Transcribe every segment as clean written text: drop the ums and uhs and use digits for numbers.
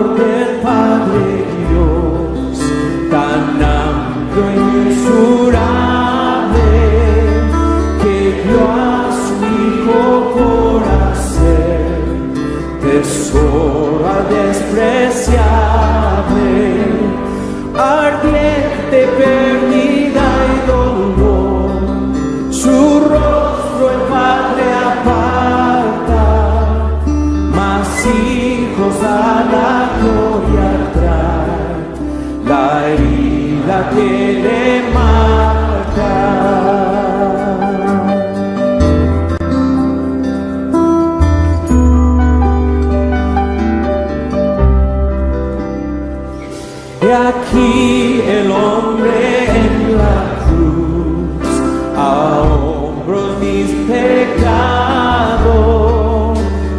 amor del Padre Dios, tan amplio e inmensurable, que dio a su Hijo por hacer tesoro despreciable, ardiente pérdida y dolor, su rostro el Padre aparta, mas hijos a la gloria trae, la herida que le marca. He aquí el hombre en la cruz, a hombros mis pecados,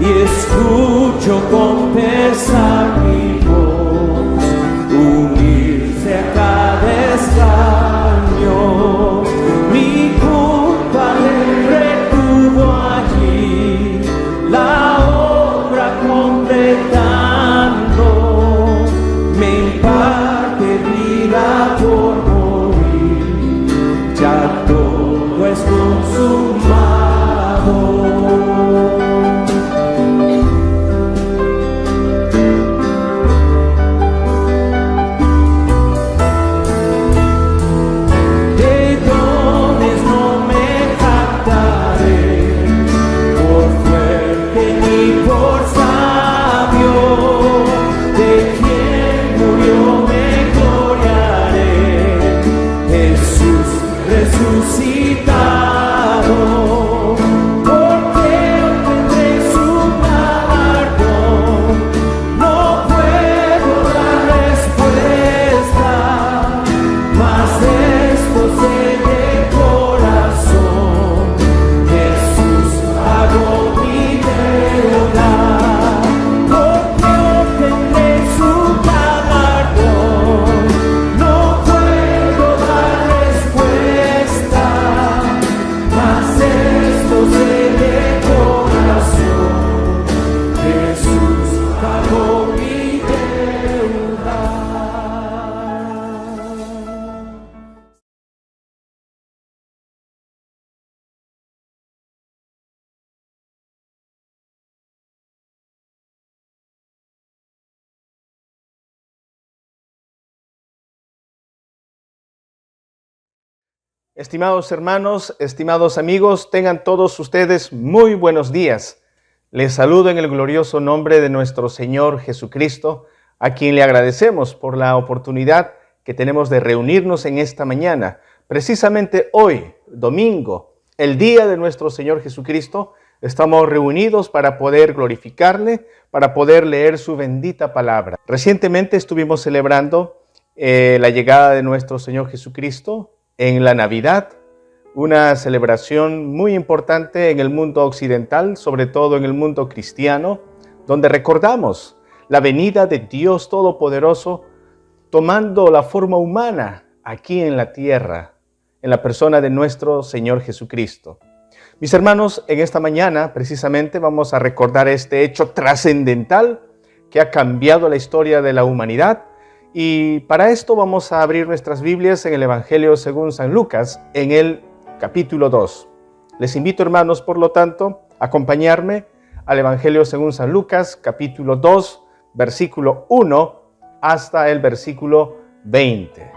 y escucho con pesar mi voz unirse a cada extraño. Mi culpa le retuvo allí, la obra completando, me imparte vida por morir, ya todo es consumado. De dones no me jactaré, por fuerte ni por sabio, de quien murió me gloriaré, Jesús resucitado, porque obtendré su galardón. No puedo dar respuesta, mas esto sé de corazón: Jesús pagó mi deuda, porque obtendré su galardón. No puedo dar respuesta, mas esto sé de corazón: Jesús pagó mi deuda. Estimados hermanos, estimados amigos, tengan todos ustedes muy buenos días. Les saludo en el glorioso nombre de nuestro Señor Jesucristo, a quien le agradecemos por la oportunidad que tenemos de reunirnos en esta mañana. Precisamente hoy, domingo, el día de nuestro Señor Jesucristo, estamos reunidos para poder glorificarle, para poder leer su bendita palabra. Recientemente estuvimos celebrando la llegada de nuestro Señor Jesucristo en la Navidad, una celebración muy importante en el mundo occidental, sobre todo en el mundo cristiano, donde recordamos la venida de Dios Todopoderoso tomando la forma humana aquí en la tierra, en la persona de nuestro Señor Jesucristo. Mis hermanos, en esta mañana precisamente vamos a recordar este hecho trascendental que ha cambiado la historia de la humanidad. Y para esto vamos a abrir nuestras Biblias en el Evangelio según San Lucas, en el capítulo 2. Les invito, hermanos, por lo tanto, a acompañarme al Evangelio según San Lucas, capítulo 2, versículo 1 hasta el versículo 20.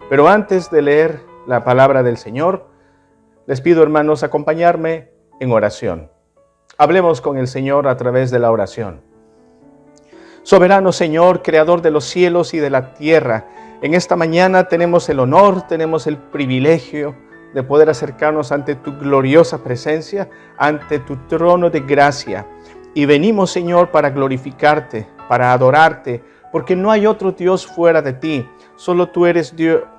Pero antes de leer la palabra del Señor, les pido, hermanos, acompañarme en oración. Hablemos con el Señor a través de la oración. Soberano Señor, Creador de los cielos y de la tierra, en esta mañana tenemos el honor, tenemos el privilegio de poder acercarnos ante tu gloriosa presencia, ante tu trono de gracia. Y venimos, Señor, para glorificarte, para adorarte, porque no hay otro Dios fuera de ti. Solo tú eres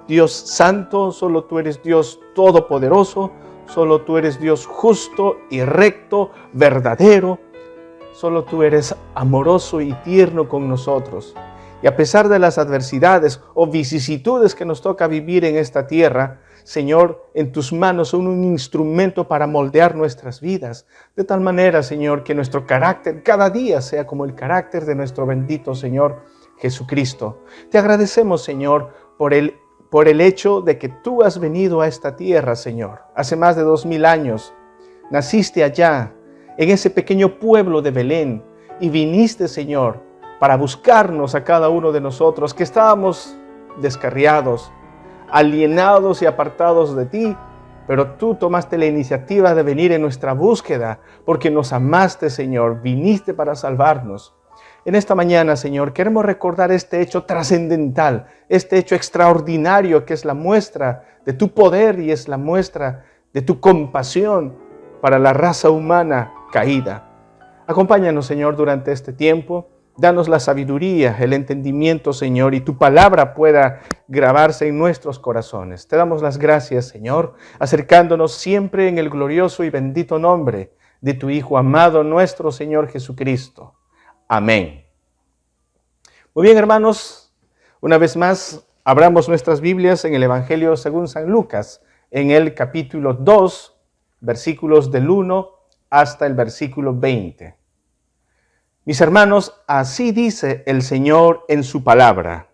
Dios santo, solo tú eres Dios todopoderoso, solo tú eres Dios justo y recto, verdadero. Solo tú eres amoroso y tierno con nosotros. Y a pesar de las adversidades o vicisitudes que nos toca vivir en esta tierra, Señor, en tus manos son un instrumento para moldear nuestras vidas. De tal manera, Señor, que nuestro carácter cada día sea como el carácter de nuestro bendito Señor Jesucristo. Te agradecemos, Señor, por el hecho de que tú has venido a esta tierra, Señor. Hace más de 2000 años naciste allá, en ese pequeño pueblo de Belén, y viniste, Señor, para buscarnos a cada uno de nosotros que estábamos descarriados, alienados y apartados de ti, pero tú tomaste la iniciativa de venir en nuestra búsqueda, porque nos amaste, Señor, viniste para salvarnos. En esta mañana, Señor, queremos recordar este hecho trascendental, este hecho extraordinario que es la muestra de tu poder y es la muestra de tu compasión para la raza humana caída. Acompáñanos, Señor, durante este tiempo. Danos la sabiduría, el entendimiento, Señor, y tu palabra pueda grabarse en nuestros corazones. Te damos las gracias, Señor, acercándonos siempre en el glorioso y bendito nombre de tu Hijo amado, nuestro Señor Jesucristo. Amén. Muy bien, hermanos, una vez más, abramos nuestras Biblias en el Evangelio según San Lucas, en el capítulo 2, versículos del 1 hasta el versículo 20. Mis hermanos, así dice el Señor en su palabra.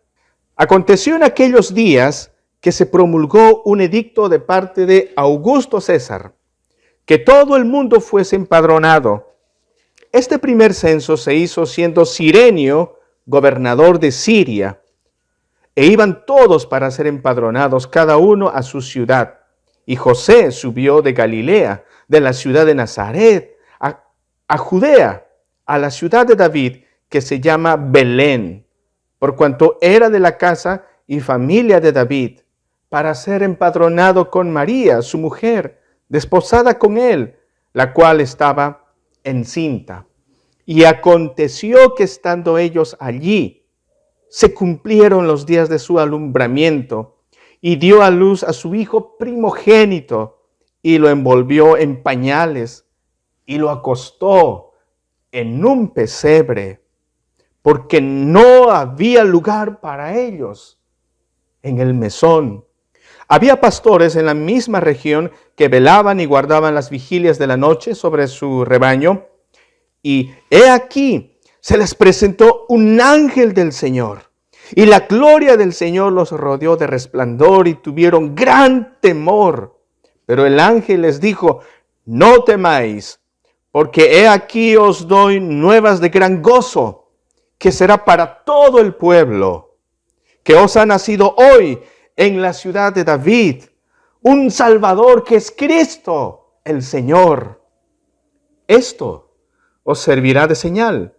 Aconteció en aquellos días que se promulgó un edicto de parte de Augusto César, que todo el mundo fuese empadronado. Este primer censo se hizo siendo Cirenio gobernador de Siria, e iban todos para ser empadronados, cada uno a su ciudad. Y José subió de Galilea, de la ciudad de Nazaret, a Judea, a la ciudad de David, que se llama Belén, por cuanto era de la casa y familia de David, para ser empadronado con María, su mujer, desposada con él, la cual estaba encinta. Y aconteció que estando ellos allí, se cumplieron los días de su alumbramiento, y dio a luz a su hijo primogénito, y lo envolvió en pañales, y lo acostó en un pesebre, porque no había lugar para ellos en el mesón. Había pastores en la misma región que velaban y guardaban las vigilias de la noche sobre su rebaño, y he aquí, se les presentó un ángel del Señor, y la gloria del Señor los rodeó de resplandor, y tuvieron gran temor. Pero el ángel les dijo: no temáis, porque he aquí os doy nuevas de gran gozo, que será para todo el pueblo, que os ha nacido hoy en la ciudad de David un Salvador, que es Cristo el Señor. Esto os servirá de señal.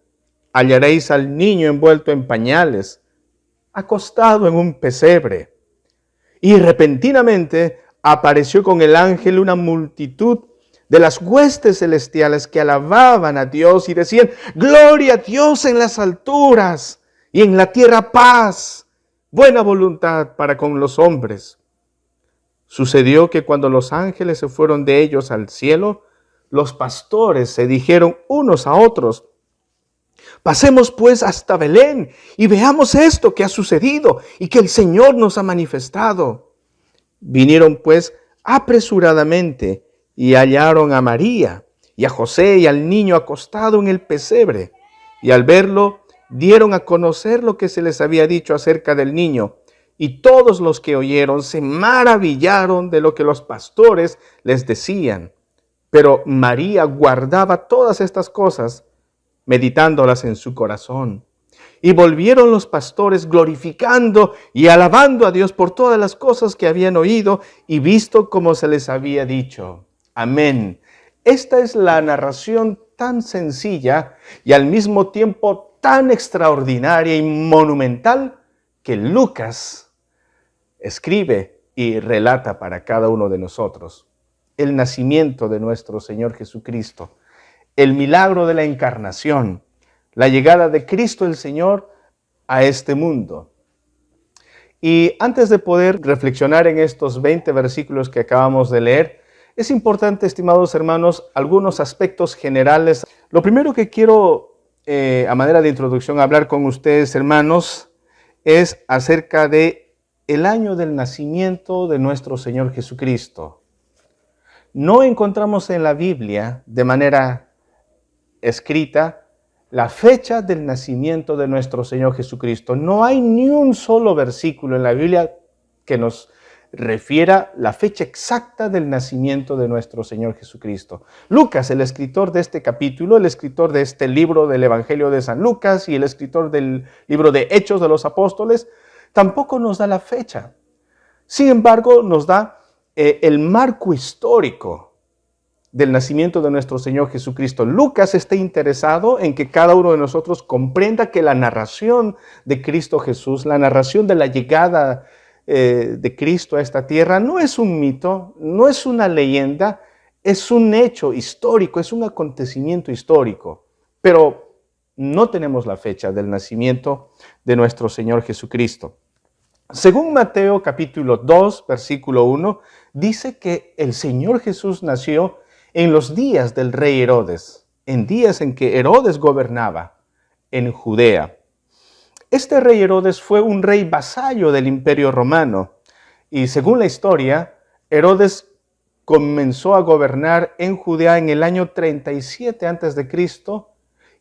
Hallaréis al niño envuelto en pañales, acostado en un pesebre. Y repentinamente apareció con el ángel una multitud de las huestes celestiales que alababan a Dios y decían: gloria a Dios en las alturas y en la tierra paz, buena voluntad para con los hombres. Sucedió que cuando los ángeles se fueron de ellos al cielo, los pastores se dijeron unos a otros: pasemos pues hasta Belén y veamos esto que ha sucedido y que el Señor nos ha manifestado. Vinieron pues apresuradamente y hallaron a María y a José y al niño acostado en el pesebre. Y al verlo, dieron a conocer lo que se les había dicho acerca del niño. Y todos los que oyeron se maravillaron de lo que los pastores les decían. Pero María guardaba todas estas cosas, meditándolas en su corazón. Y volvieron los pastores glorificando y alabando a Dios por todas las cosas que habían oído y visto como se les había dicho. Amén. Esta es la narración tan sencilla y al mismo tiempo tan extraordinaria y monumental que Lucas escribe y relata para cada uno de nosotros. El nacimiento de nuestro Señor Jesucristo, el milagro de la encarnación, la llegada de Cristo el Señor a este mundo. Y antes de poder reflexionar en estos 20 versículos que acabamos de leer, es importante, estimados hermanos, algunos aspectos generales. Lo primero que quiero, a manera de introducción, hablar con ustedes, hermanos, es acerca de el año del nacimiento de nuestro Señor Jesucristo. No encontramos en la Biblia de manera escrita la fecha del nacimiento de nuestro Señor Jesucristo. No hay ni un solo versículo en la Biblia que nos refiera la fecha exacta del nacimiento de nuestro Señor Jesucristo. Lucas, el escritor de este capítulo, el escritor de este libro del Evangelio de San Lucas y el escritor del libro de Hechos de los Apóstoles, tampoco nos da la fecha. Sin embargo, nos da el marco histórico del nacimiento de nuestro Señor Jesucristo. Lucas está interesado en que cada uno de nosotros comprenda que la narración de Cristo Jesús, la narración de la llegada de Cristo a esta tierra, no es un mito, no es una leyenda, es un hecho histórico, es un acontecimiento histórico. Pero no tenemos la fecha del nacimiento de nuestro Señor Jesucristo. Según Mateo capítulo 2, versículo 1, dice que el Señor Jesús nació en los días del rey Herodes, en días en que Herodes gobernaba en Judea. Este rey Herodes fue un rey vasallo del Imperio Romano y según la historia, Herodes comenzó a gobernar en Judea en el año 37 a.C.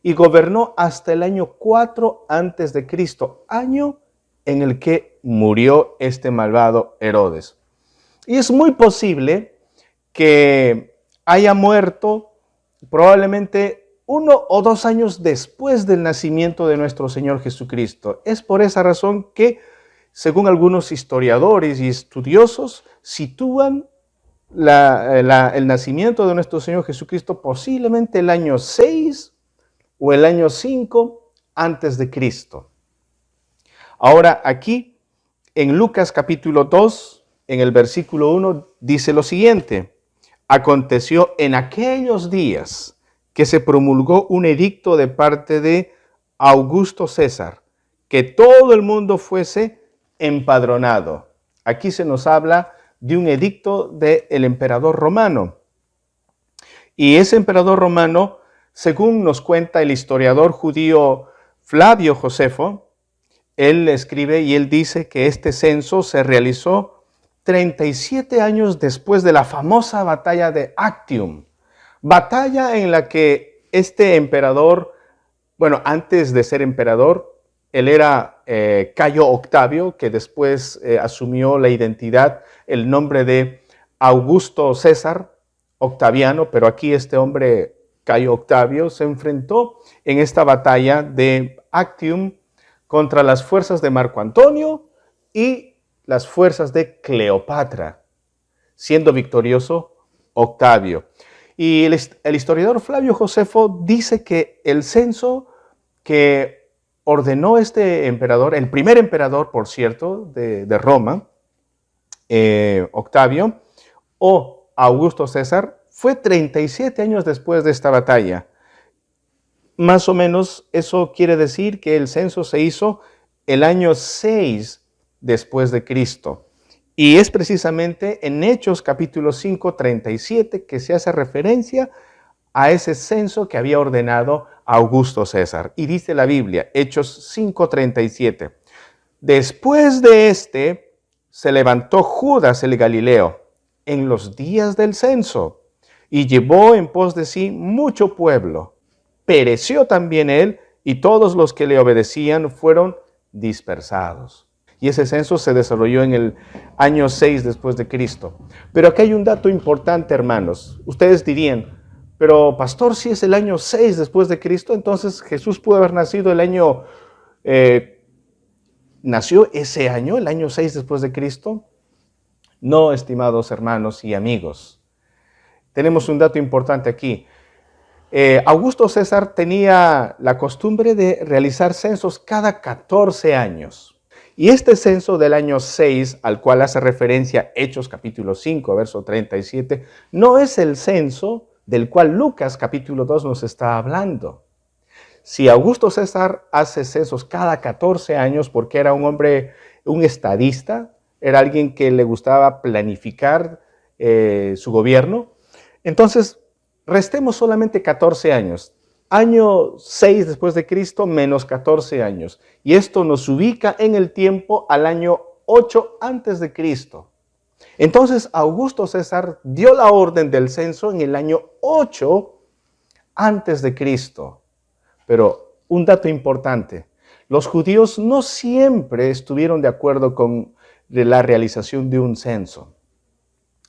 y gobernó hasta el año 4 a.C., año en el que murió este malvado Herodes. Y es muy posible que haya muerto probablemente 1 o 2 años después del nacimiento de nuestro Señor Jesucristo. Es por esa razón que, según algunos historiadores y estudiosos, sitúan el nacimiento de nuestro Señor Jesucristo posiblemente el año 6 o el año 5 antes de Cristo. Ahora aquí, en Lucas capítulo 2, en el versículo 1, dice lo siguiente: aconteció en aquellos días que se promulgó un edicto de parte de Augusto César, que todo el mundo fuese empadronado. Aquí se nos habla de un edicto del emperador romano. Y ese emperador romano, según nos cuenta el historiador judío Flavio Josefo, él escribe y él dice que este censo se realizó 37 años después de la famosa batalla de Actium, batalla en la que este emperador, bueno, antes de ser emperador, él era Cayo Octavio, que después asumió la identidad, el nombre de Augusto César Octaviano, pero aquí este hombre, Cayo Octavio, se enfrentó en esta batalla de Actium contra las fuerzas de Marco Antonio y las fuerzas de Cleopatra, siendo victorioso Octavio. Y el historiador Flavio Josefo dice que el censo que ordenó este emperador, el primer emperador, por cierto, de Roma, Octavio, o Augusto César, fue 37 años después de esta batalla. Más o menos eso quiere decir que el censo se hizo el año 6 después de Cristo. Y es precisamente en Hechos capítulo 5, 37 que se hace referencia a ese censo que había ordenado Augusto César. Y dice la Biblia, Hechos 5, 37. Después de este, se levantó Judas el Galileo en los días del censo y llevó en pos de sí mucho pueblo. Pereció también él y todos los que le obedecían fueron dispersados. Y ese censo se desarrolló en el año 6 después de Cristo. Pero aquí hay un dato importante, hermanos. Ustedes dirían, pero pastor, si es el año 6 después de Cristo, entonces Jesús pudo haber nacido ¿nació ese año, el año 6 después de Cristo? No, estimados hermanos y amigos. Tenemos un dato importante aquí. Augusto César tenía la costumbre de realizar censos cada 14 años. Y este censo del año 6, al cual hace referencia Hechos capítulo 5, verso 37, no es el censo del cual Lucas capítulo 2 nos está hablando. Si Augusto César hace censos cada 14 años porque era un hombre, un estadista, era alguien que le gustaba planificar su gobierno, entonces restemos solamente 14 años. año 6 después de Cristo menos 14 años. Y esto nos ubica en el tiempo al año 8 antes de Cristo. Entonces Augusto César dio la orden del censo en el año 8 antes de Cristo. Pero un dato importante, los judíos no siempre estuvieron de acuerdo con la realización de un censo.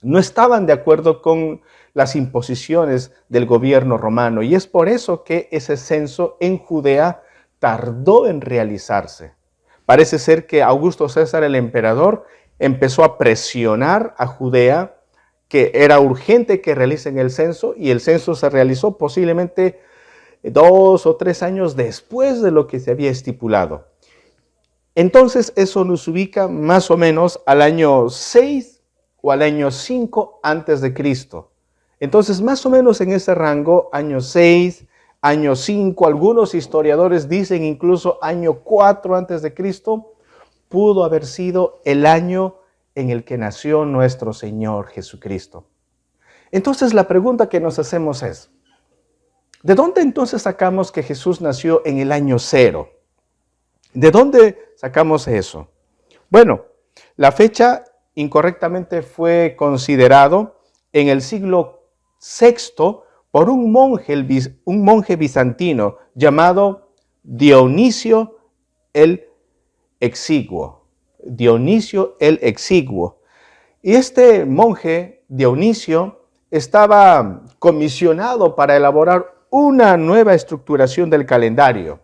No estaban de acuerdo con las imposiciones del gobierno romano y es por eso que ese censo en Judea tardó en realizarse. Parece ser que Augusto César, el emperador, empezó a presionar a Judea que era urgente que realicen el censo y el censo se realizó posiblemente 2 o 3 años después de lo que se había estipulado. Entonces eso nos ubica más o menos al año 6 o al año 5 antes de Cristo. Entonces más o menos en ese rango, año 6, año 5, algunos historiadores dicen incluso año 4 antes de Cristo, pudo haber sido el año en el que nació nuestro Señor Jesucristo. Entonces la pregunta que nos hacemos es, ¿de dónde entonces sacamos que Jesús nació en el año 0? ¿De dónde sacamos eso? Bueno, la fecha incorrectamente fue considerado en el siglo VI por un monje bizantino llamado Dionisio el Exiguo. Dionisio el Exiguo. Y este monje, Dionisio, estaba comisionado para elaborar una nueva estructuración del calendario,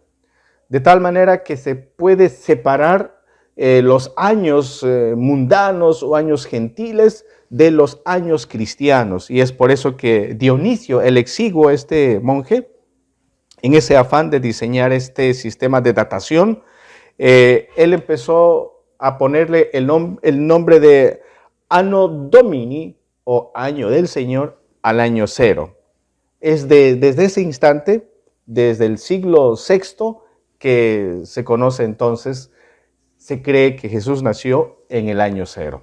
de tal manera que se puede separar los años mundanos o años gentiles de los años cristianos. Y es por eso que Dionisio el Exiguo, este monje, en ese afán de diseñar este sistema de datación, él empezó a ponerle el nombre de Anno Domini o Año del Señor al año 0. Es desde ese instante, desde el siglo VI, que se conoce entonces, se cree que Jesús nació en el año 0.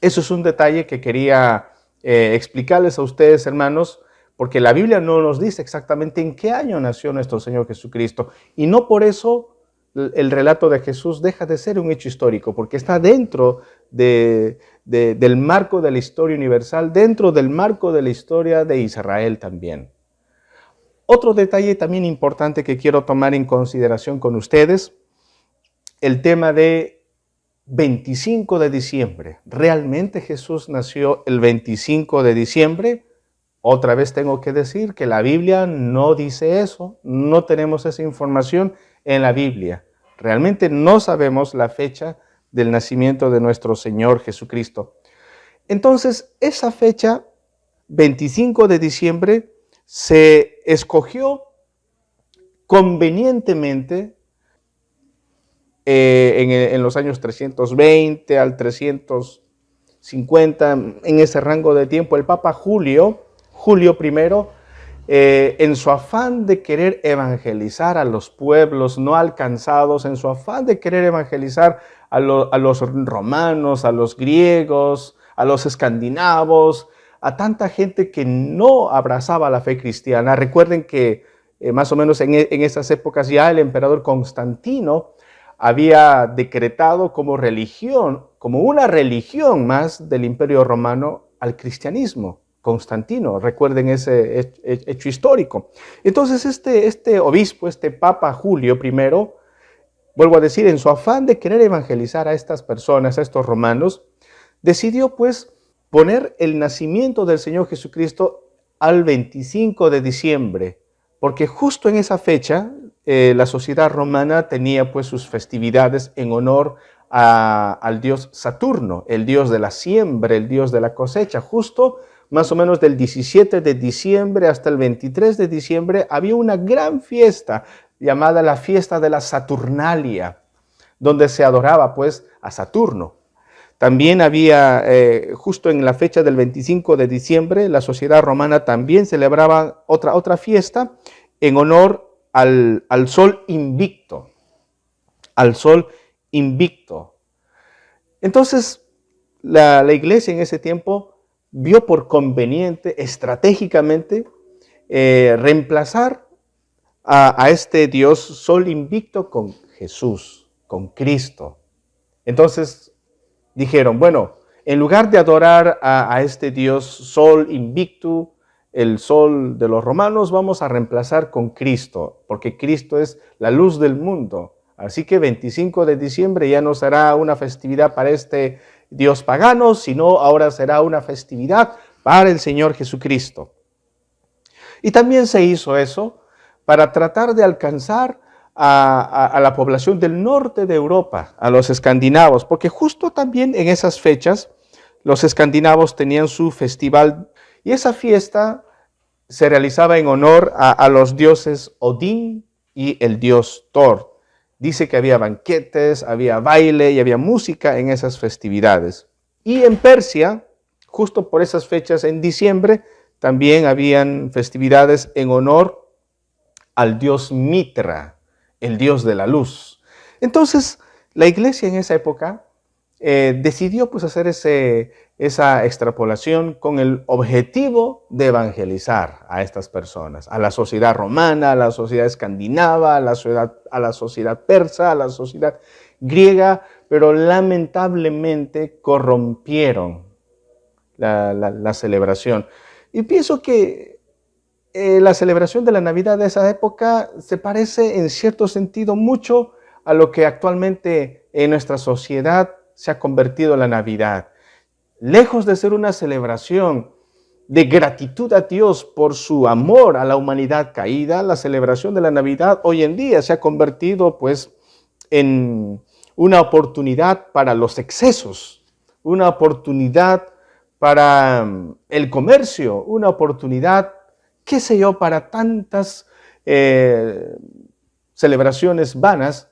Eso es un detalle que quería explicarles a ustedes, hermanos, porque la Biblia no nos dice exactamente en qué año nació nuestro Señor Jesucristo. Y no por eso el relato de Jesús deja de ser un hecho histórico, porque está dentro del marco de la historia universal, dentro del marco de la historia de Israel también. Otro detalle también importante que quiero tomar en consideración con ustedes, el tema de 25 de diciembre. ¿Realmente Jesús nació el 25 de diciembre? Otra vez tengo que decir que la Biblia no dice eso, no tenemos esa información en la Biblia. Realmente no sabemos la fecha del nacimiento de nuestro Señor Jesucristo. Entonces, esa fecha, 25 de diciembre, se escogió convenientemente en los años 320 al 350, en ese rango de tiempo, el Papa Julio I, en su afán de querer evangelizar a los pueblos no alcanzados, en su afán de querer evangelizar a los romanos, a los griegos, a los escandinavos, a tanta gente que no abrazaba la fe cristiana. Recuerden que más o menos en esas épocas ya el emperador Constantino había decretado como religión, como una religión más del Imperio Romano, al cristianismo. Constantino, recuerden ese hecho histórico. Entonces este obispo, este Papa Julio I, vuelvo a decir, en su afán de querer evangelizar a estas personas, a estos romanos, decidió pues poner el nacimiento del Señor Jesucristo al 25 de diciembre, porque justo en esa fecha la sociedad romana tenía pues sus festividades en honor al dios Saturno, el dios de la siembra, el dios de la cosecha. Justo más o menos del 17 de diciembre hasta el 23 de diciembre había una gran fiesta llamada la fiesta de la Saturnalia, donde se adoraba pues a Saturno. También había, justo en la fecha del 25 de diciembre, la sociedad romana también celebraba otra fiesta en honor al sol invicto, al sol invicto. Entonces, la iglesia en ese tiempo vio por conveniente, estratégicamente, reemplazar a este Dios Sol invicto con Jesús, con Cristo. Entonces dijeron, bueno, en lugar de adorar a este Dios Sol invicto, el sol de los romanos, vamos a reemplazar con Cristo, porque Cristo es la luz del mundo. Así que 25 de diciembre ya no será una festividad para este Dios pagano, sino ahora será una festividad para el Señor Jesucristo. Y también se hizo eso para tratar de alcanzar a la población del norte de Europa, a los escandinavos, porque justo también en esas fechas los escandinavos tenían su festival y esa fiesta se realizaba en honor a los dioses Odín y el dios Thor. Dice que había banquetes, había baile y había música en esas festividades. Y en Persia, justo por esas fechas en diciembre, también habían festividades en honor al dios Mitra, el dios de la luz. Entonces, la iglesia en esa época decidió pues hacer esa extrapolación con el objetivo de evangelizar a estas personas, a la sociedad romana, a la sociedad escandinava, a la sociedad persa, a la sociedad griega, pero lamentablemente corrompieron la celebración. Y pienso que la celebración de la Navidad de esa época se parece en cierto sentido mucho a lo que actualmente en nuestra sociedad se ha convertido la Navidad. Lejos de ser una celebración de gratitud a Dios por su amor a la humanidad caída, la celebración de la Navidad hoy en día se ha convertido pues en una oportunidad para los excesos, una oportunidad para el comercio, una oportunidad, qué sé yo, para tantas celebraciones vanas.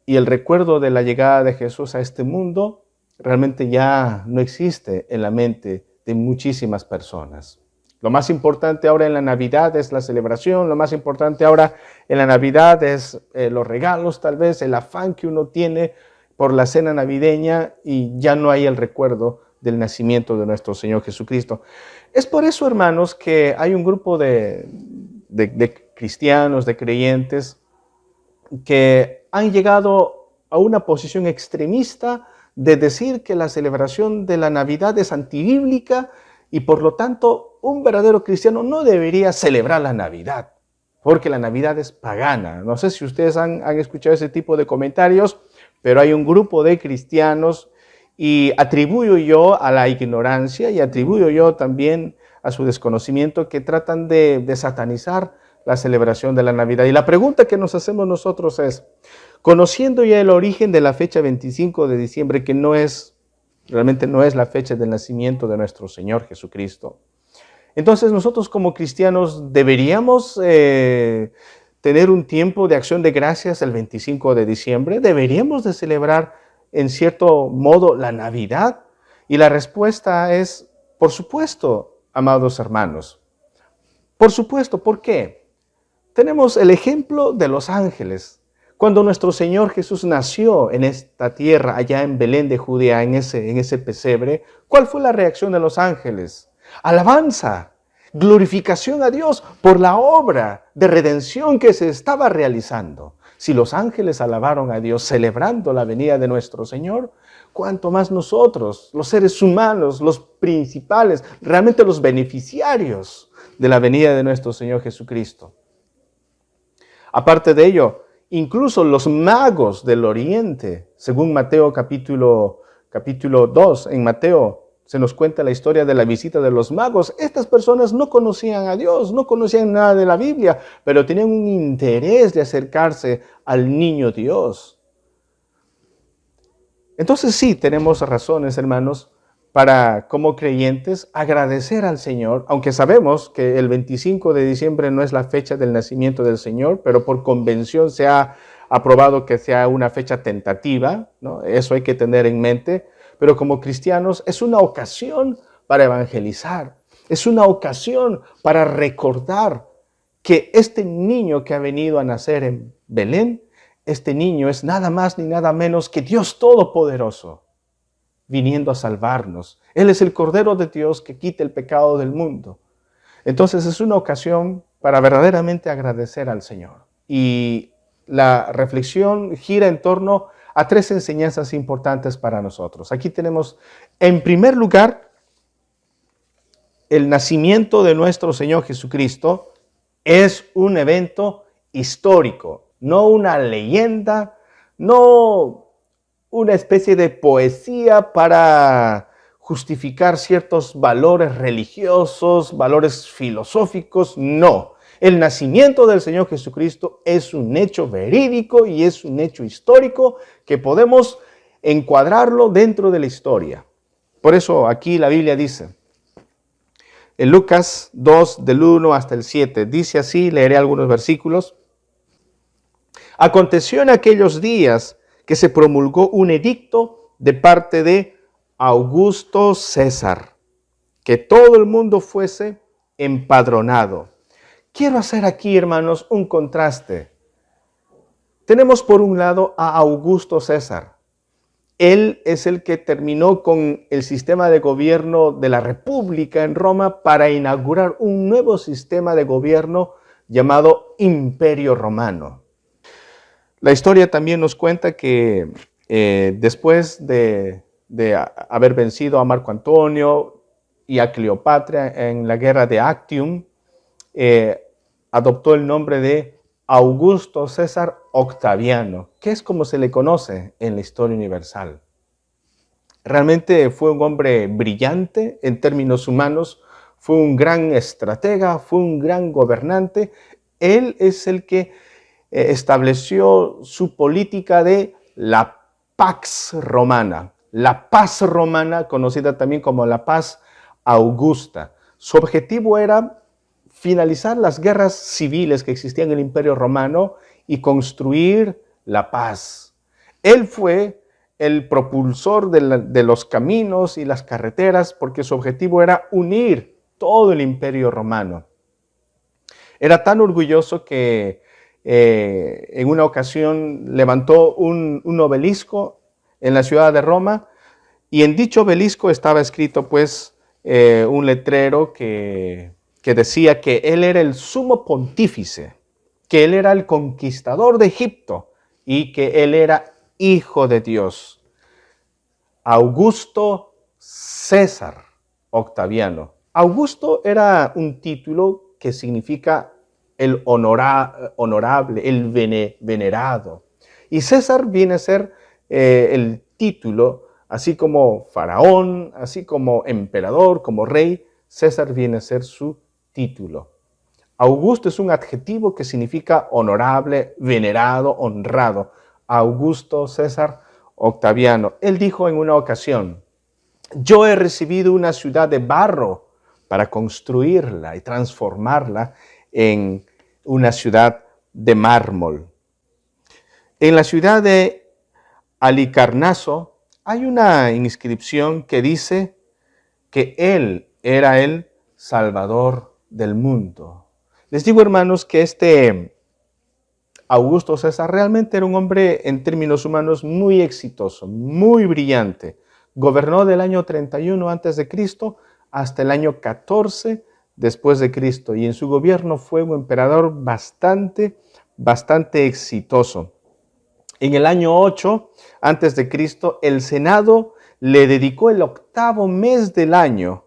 Y el recuerdo de la llegada de Jesús a este mundo realmente ya no existe en la mente de muchísimas personas. Lo más importante ahora en la Navidad es la celebración, lo más importante ahora en la Navidad es los regalos, tal vez el afán que uno tiene por la cena navideña y ya no hay el recuerdo del nacimiento de nuestro Señor Jesucristo. Es por eso, hermanos, que hay un grupo de cristianos, de creyentes, que han llegado a una posición extremista de decir que la celebración de la Navidad es antibíblica y por lo tanto un verdadero cristiano no debería celebrar la Navidad, porque la Navidad es pagana. No sé si ustedes han escuchado ese tipo de comentarios, pero hay un grupo de cristianos y atribuyo yo a la ignorancia y atribuyo yo también a su desconocimiento que tratan de satanizar la celebración de la Navidad. Y la pregunta que nos hacemos nosotros es, conociendo ya el origen de la fecha 25 de diciembre, que realmente no es la fecha del nacimiento de nuestro Señor Jesucristo, entonces nosotros como cristianos deberíamos tener un tiempo de acción de gracias el 25 de diciembre, deberíamos de celebrar en cierto modo la Navidad. Y la respuesta es, por supuesto, amados hermanos. Por supuesto, ¿por qué? Tenemos el ejemplo de los ángeles. Cuando nuestro Señor Jesús nació en esta tierra, allá en Belén de Judea, en ese pesebre, ¿cuál fue la reacción de los ángeles? Alabanza, glorificación a Dios por la obra de redención que se estaba realizando. Si los ángeles alabaron a Dios celebrando la venida de nuestro Señor, ¿cuánto más nosotros, los seres humanos, los principales, realmente los beneficiarios de la venida de nuestro Señor Jesucristo? Aparte de ello, incluso los magos del oriente, según Mateo capítulo 2, en Mateo se nos cuenta la historia de la visita de los magos. Estas personas no conocían a Dios, no conocían nada de la Biblia, pero tenían un interés de acercarse al niño Dios. Entonces sí, tenemos razones, hermanos, para, como creyentes, agradecer al Señor, aunque sabemos que el 25 de diciembre no es la fecha del nacimiento del Señor, pero por convención se ha aprobado que sea una fecha tentativa, ¿no? Eso hay que tener en mente, pero como cristianos es una ocasión para evangelizar, es una ocasión para recordar que este niño que ha venido a nacer en Belén, este niño es nada más ni nada menos que Dios Todopoderoso, viniendo a salvarnos. Él es el Cordero de Dios que quita el pecado del mundo. Entonces es una ocasión para verdaderamente agradecer al Señor. Y la reflexión gira en torno a tres enseñanzas importantes para nosotros. Aquí tenemos, en primer lugar, el nacimiento de nuestro Señor Jesucristo es un evento histórico, no una leyenda, no una especie de poesía para justificar ciertos valores religiosos, valores filosóficos, no. El nacimiento del Señor Jesucristo es un hecho verídico y es un hecho histórico que podemos encuadrarlo dentro de la historia. Por eso aquí la Biblia dice, en Lucas 2, del 1 hasta el 7, dice así, leeré algunos versículos. Aconteció en aquellos días que se promulgó un edicto de parte de Augusto César, que todo el mundo fuese empadronado. Quiero hacer aquí, hermanos, un contraste. Tenemos por un lado a Augusto César. Él es el que terminó con el sistema de gobierno de la República en Roma para inaugurar un nuevo sistema de gobierno llamado Imperio Romano. La historia también nos cuenta que después de haber vencido a Marco Antonio y a Cleopatra en la guerra de Actium, adoptó el nombre de Augusto César Octaviano, que es como se le conoce en la historia universal. Realmente fue un hombre brillante en términos humanos, fue un gran estratega, fue un gran gobernante. Él es el que estableció su política de la Pax Romana, la paz romana, conocida también como la paz augusta. Su objetivo era finalizar las guerras civiles que existían en el Imperio Romano y construir la paz. Él fue el propulsor de los caminos y las carreteras porque su objetivo era unir todo el Imperio Romano. Era tan orgulloso que en una ocasión levantó un obelisco en la ciudad de Roma y en dicho obelisco estaba escrito pues un letrero que decía que él era el sumo pontífice, que él era el conquistador de Egipto y que él era hijo de Dios. Augusto César Octaviano. Augusto era un título que significa el honorable, el venerado. Y César viene a ser el título, así como faraón, así como emperador, como rey, César viene a ser su título. Augusto es un adjetivo que significa honorable, venerado, honrado. Augusto César Octaviano. Él dijo en una ocasión, yo he recibido una ciudad de barro para construirla y transformarla en una ciudad de mármol. En la ciudad de Halicarnaso hay una inscripción que dice que él era el Salvador del mundo. Les digo, hermanos, que este Augusto César realmente era un hombre en términos humanos muy exitoso, muy brillante. Gobernó del año 31 a.C. hasta el año 14 después de Cristo y en su gobierno fue un emperador bastante exitoso. En el año 8 a.C., el Senado le dedicó el 8º mes del año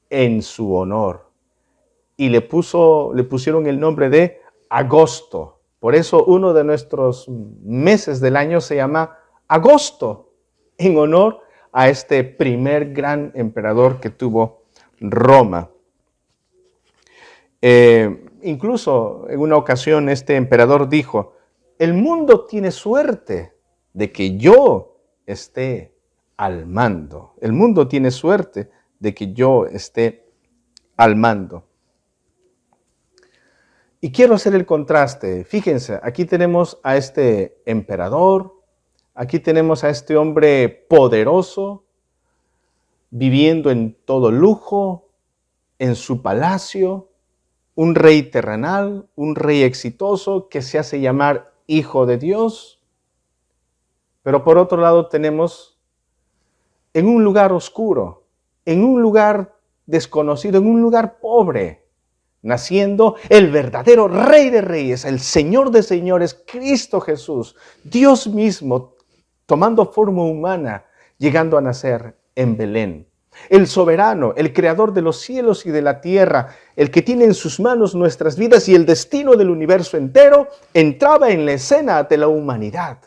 en su honor y le pusieron el nombre de agosto. Por eso uno de nuestros meses del año se llama agosto, en honor a este primer gran emperador que tuvo Roma. Incluso en una ocasión este emperador dijo, el mundo tiene suerte de que yo esté al mando. El mundo tiene suerte de que yo esté al mando. Y quiero hacer el contraste. Fíjense, aquí tenemos a este emperador, aquí tenemos a este hombre poderoso, viviendo en todo lujo, en su palacio, un rey terrenal, un rey exitoso que se hace llamar hijo de Dios. Pero por otro lado tenemos en un lugar oscuro, en un lugar desconocido, en un lugar pobre, naciendo el verdadero Rey de Reyes, el Señor de Señores, Cristo Jesús, Dios mismo, tomando forma humana, llegando a nacer en Belén. El soberano, el creador de los cielos y de la tierra, el que tiene en sus manos nuestras vidas y el destino del universo entero, entraba en la escena de la humanidad.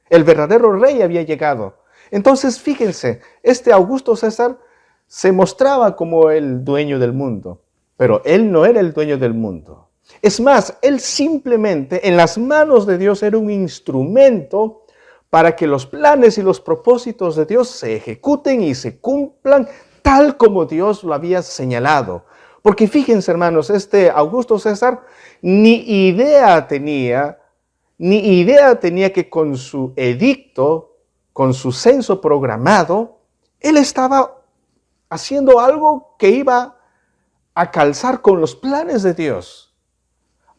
El verdadero rey había llegado. Entonces, fíjense, este Augusto César se mostraba como el dueño del mundo, pero él no era el dueño del mundo. Es más, él simplemente en las manos de Dios era un instrumento para que los planes y los propósitos de Dios se ejecuten y se cumplan tal como Dios lo había señalado. Porque fíjense, hermanos, este Augusto César ni idea tenía que con su edicto, con su censo programado, él estaba haciendo algo que iba a calzar con los planes de Dios.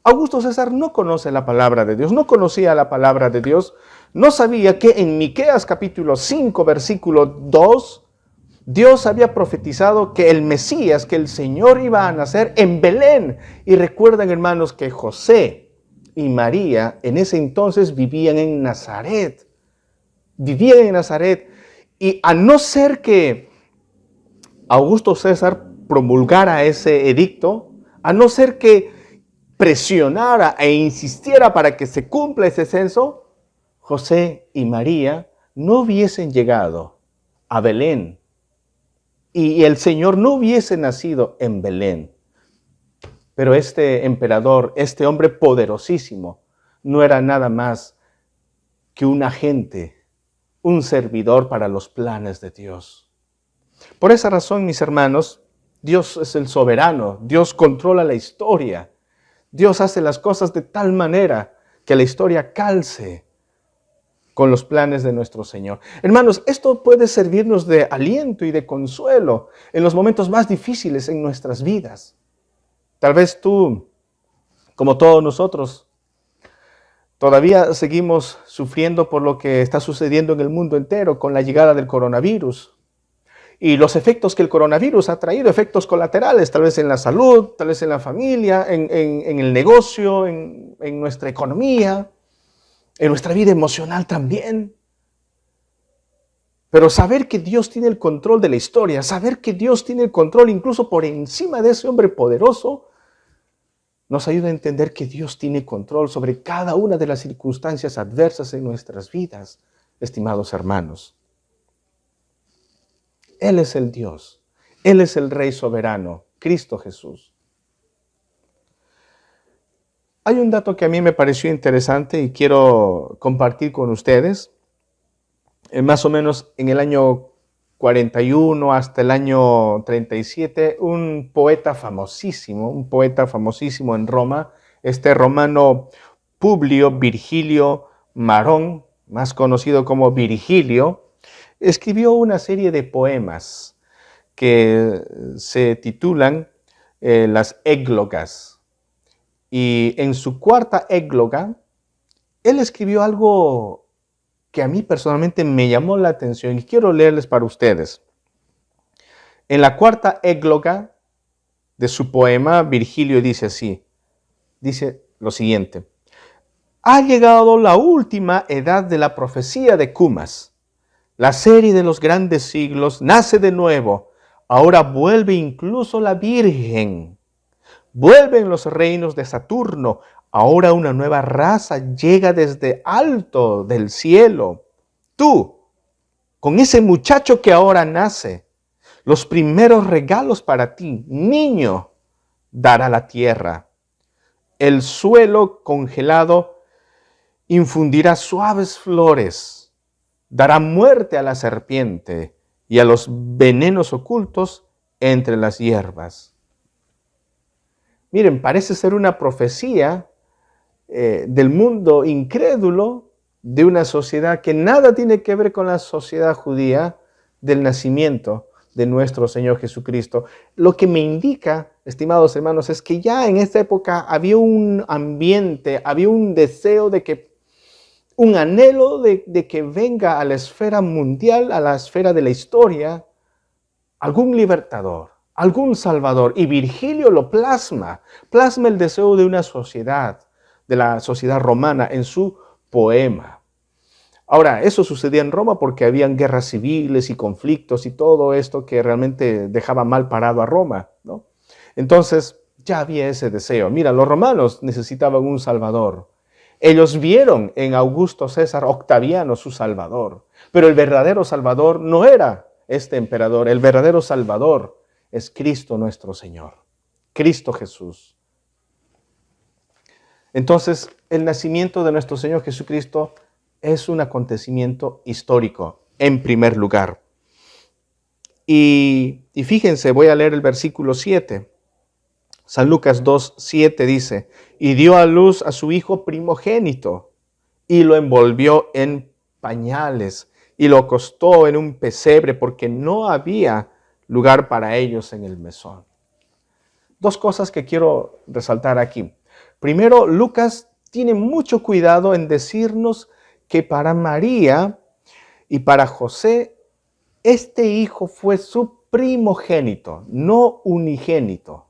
Augusto César no conoce la palabra de Dios, no conocía la palabra de Dios, no sabía que en Miqueas capítulo 5, versículo 2, Dios había profetizado que el Mesías, que el Señor iba a nacer en Belén. Y recuerden, hermanos, que José y María en ese entonces vivían en Nazaret. Y a no ser que Augusto César promulgara ese edicto, a no ser que presionara e insistiera para que se cumpla ese censo, José y María no hubiesen llegado a Belén y el Señor no hubiese nacido en Belén. Pero este emperador, este hombre poderosísimo, no era nada más que un agente, un servidor para los planes de Dios. Por esa razón, mis hermanos, Dios es el soberano, Dios controla la historia. Dios hace las cosas de tal manera que la historia calce con los planes de nuestro Señor. Hermanos, esto puede servirnos de aliento y de consuelo en los momentos más difíciles en nuestras vidas. Tal vez tú, como todos nosotros, todavía seguimos sufriendo por lo que está sucediendo en el mundo entero con la llegada del coronavirus. Y los efectos que el coronavirus ha traído, efectos colaterales, tal vez en la salud, tal vez en la familia, en el negocio, en nuestra economía, en nuestra vida emocional también. Pero saber que Dios tiene el control de la historia, saber que Dios tiene el control incluso por encima de ese hombre poderoso, nos ayuda a entender que Dios tiene control sobre cada una de las circunstancias adversas en nuestras vidas, estimados hermanos. Él es el Dios, Él es el Rey soberano, Cristo Jesús. Hay un dato que a mí me pareció interesante y quiero compartir con ustedes. Más o menos en el año 41 hasta el año 37, un poeta famosísimo en Roma, este romano Publio Virgilio Marón, más conocido como Virgilio, escribió una serie de poemas que se titulan las églogas. Y en su cuarta égloga, él escribió algo que a mí personalmente me llamó la atención y quiero leerles para ustedes. En la cuarta égloga de su poema, Virgilio dice así, dice lo siguiente: ha llegado la última edad de la profecía de Cumas. La serie de los grandes siglos nace de nuevo. Ahora vuelve incluso la Virgen. Vuelven los reinos de Saturno. Ahora una nueva raza llega desde alto del cielo. Tú, con ese muchacho que ahora nace, los primeros regalos para ti, niño, dará la tierra. El suelo congelado infundirá suaves flores. Dará muerte a la serpiente y a los venenos ocultos entre las hierbas. Miren, parece ser una profecía del mundo incrédulo, de una sociedad que nada tiene que ver con la sociedad judía, del nacimiento de nuestro Señor Jesucristo. Lo que me indica, estimados hermanos, es que ya en esta época había un ambiente, había un deseo de que un anhelo de que venga a la esfera mundial, a la esfera de la historia, algún libertador, algún Salvador. Y Virgilio lo plasma el deseo de una sociedad, de la sociedad romana, en su poema. Ahora, eso sucedía en Roma porque habían guerras civiles y conflictos y todo esto que realmente dejaba mal parado a Roma, ¿no? Entonces, ya había ese deseo. Mira, los romanos necesitaban un Salvador. Ellos vieron en Augusto César Octaviano su Salvador, pero el verdadero Salvador no era este emperador, el verdadero Salvador es Cristo nuestro Señor, Cristo Jesús. Entonces, el nacimiento de nuestro Señor Jesucristo es un acontecimiento histórico, en primer lugar. Y fíjense, voy a leer el versículo 7. San Lucas 2:7 dice, y dio a luz a su hijo primogénito, y lo envolvió en pañales, y lo acostó en un pesebre, porque no había lugar para ellos en el mesón. Dos cosas que quiero resaltar aquí. Primero, Lucas tiene mucho cuidado en decirnos que para María y para José, este hijo fue su primogénito, no unigénito.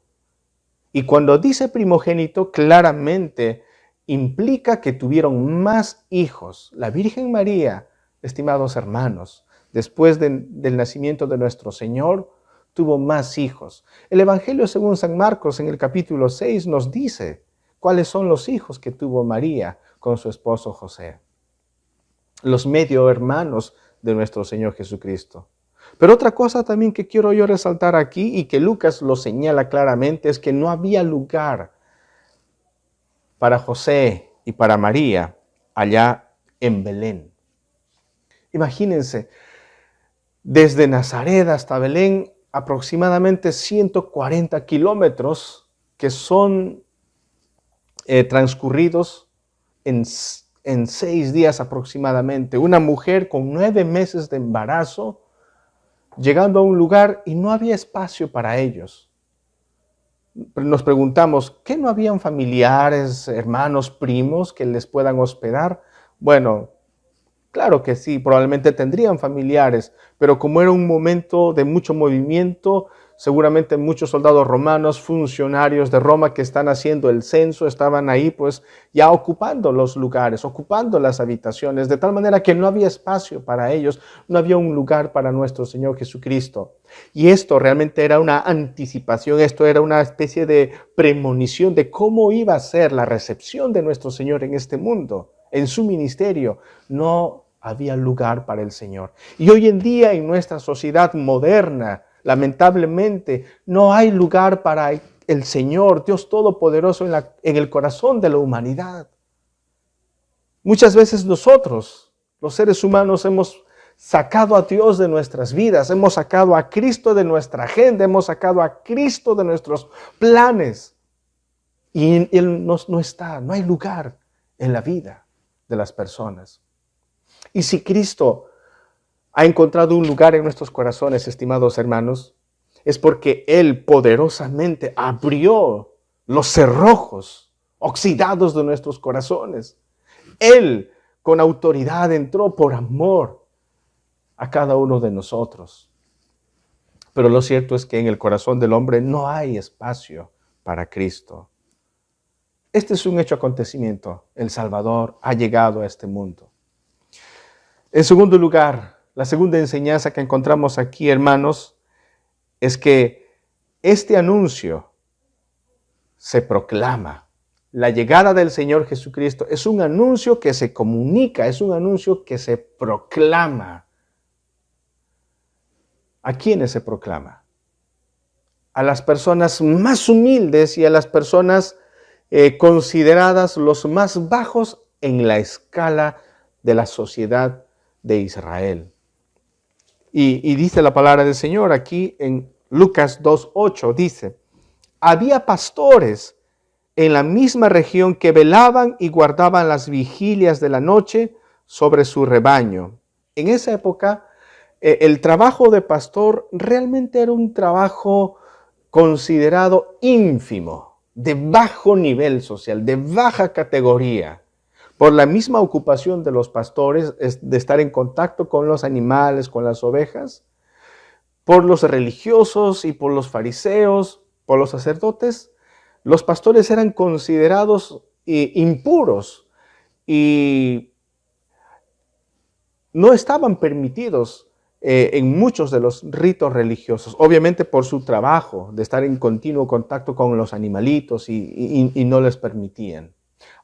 Y cuando dice primogénito, claramente implica que tuvieron más hijos. La Virgen María, estimados hermanos, después del nacimiento de nuestro Señor, tuvo más hijos. El Evangelio según San Marcos en el capítulo 6 nos dice cuáles son los hijos que tuvo María con su esposo José. Los medio hermanos de nuestro Señor Jesucristo. Pero otra cosa también que quiero yo resaltar aquí y que Lucas lo señala claramente es que no había lugar para José y para María allá en Belén. Imagínense, desde Nazaret hasta Belén, aproximadamente 140 kilómetros que son transcurridos en 6 días aproximadamente. Una mujer con 9 meses de embarazo llegando a un lugar y no había espacio para ellos. Nos preguntamos, ¿qué no habían familiares, hermanos, primos que les puedan hospedar? Bueno, claro que sí, probablemente tendrían familiares, pero como era un momento de mucho movimiento, seguramente muchos soldados romanos, funcionarios de Roma que están haciendo el censo, estaban ahí pues ya ocupando los lugares, ocupando las habitaciones, de tal manera que no había espacio para ellos, no había un lugar para nuestro Señor Jesucristo. Y esto realmente era una anticipación, esto era una especie de premonición de cómo iba a ser la recepción de nuestro Señor en este mundo, en su ministerio. No había lugar para el Señor. Y hoy en día en nuestra sociedad moderna, lamentablemente, no hay lugar para el Señor, Dios Todopoderoso, en el corazón de la humanidad. Muchas veces nosotros, los seres humanos, hemos sacado a Dios de nuestras vidas, hemos sacado a Cristo de nuestra agenda, hemos sacado a Cristo de nuestros planes. Y Él no está, no hay lugar en la vida de las personas. Y si Cristo ha encontrado un lugar en nuestros corazones, estimados hermanos, es porque Él poderosamente abrió los cerrojos oxidados de nuestros corazones. Él con autoridad entró por amor a cada uno de nosotros. Pero lo cierto es que en el corazón del hombre no hay espacio para Cristo. Este es un hecho acontecimiento. El Salvador ha llegado a este mundo. En segundo lugar, la segunda enseñanza que encontramos aquí, hermanos, es que este anuncio se proclama. La llegada del Señor Jesucristo es un anuncio que se comunica, es un anuncio que se proclama. ¿A quiénes se proclama? A las personas más humildes y a las personas consideradas los más bajos en la escala de la sociedad de Israel. Y dice la palabra del Señor aquí en Lucas 2:8, dice, había pastores en la misma región que velaban y guardaban las vigilias de la noche sobre su rebaño. En esa época, el trabajo de pastor realmente era un trabajo considerado ínfimo, de bajo nivel social, de baja categoría. Por la misma ocupación de los pastores, de estar en contacto con los animales, con las ovejas, por los religiosos y por los fariseos, por los sacerdotes, los pastores eran considerados impuros y no estaban permitidos en muchos de los ritos religiosos, obviamente por su trabajo de estar en continuo contacto con los animalitos y no les permitían.